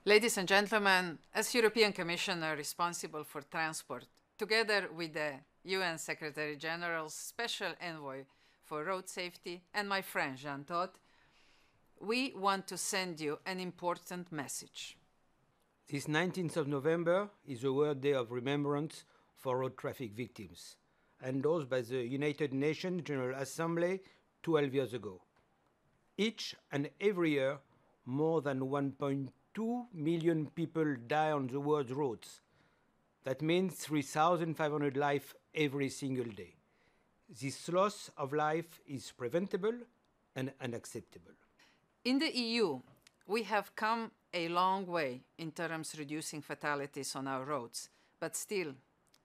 Ladies and gentlemen, as European Commissioner responsible for transport, together with the UN Secretary General's Special Envoy for Road Safety and my friend JeanTodta, we want to send you an important message. This 19th of November is a World Day of Remembrance for road traffic victims, endorsed by the United Nations General Assembly 12 years ago. Each and every year, more than 1.2 million people die on the world's roads. That means 3,500 lives every single day. This loss of life is preventable and unacceptable. In the EU, we have come a long way in terms of reducing fatalities on our roads, but still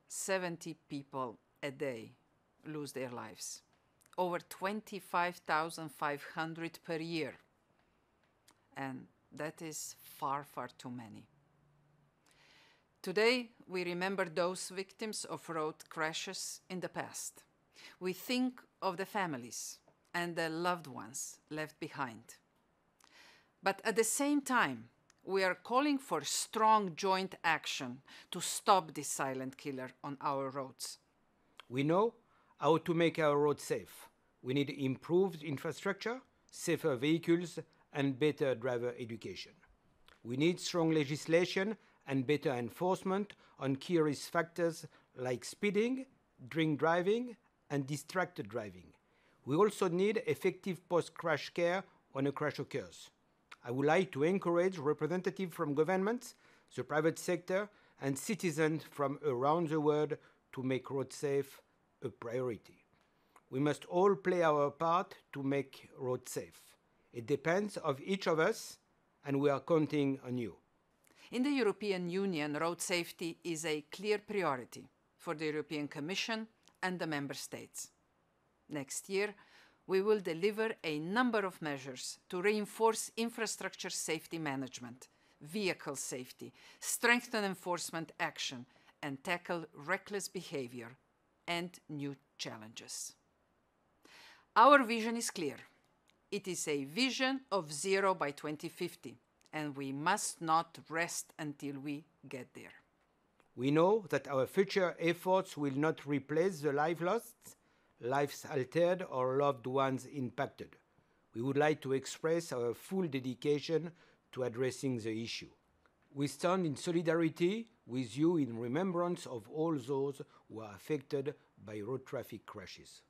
70 people a day lose their lives. Over 25,500 per year. And that is far, far too many. Today, we remember those victims of road crashes in the past. We think of the families and the loved ones left behind. But at the same time, we are calling for strong joint action to stop this silent killer on our roads. We know how to make our roads safe. We need improved infrastructure, safer vehicles, and better driver education. We need strong legislation and better enforcement on key risk factors like speeding, drink driving, and distracted driving. We also need effective post-crash care when a crash occurs. I would like to encourage representatives from governments, the private sector, and citizens from around the world to make roads safe a priority. We must all play our part to make roads safe. It depends on each of us, and we are counting on you. In the European Union, road safety is a clear priority for the European Commission and the Member States. Next year, we will deliver a number of measures to reinforce infrastructure safety management, vehicle safety, strengthen enforcement action, and tackle reckless behavior and new challenges. Our vision is clear. It is a vision of zero by 2050, and we must not rest until we get there. We know that our future efforts will not replace the lives lost, lives altered, or loved ones impacted. We would like to express our full dedication to addressing the issue. We stand in solidarity with you in remembrance of all those who are affected by road traffic crashes.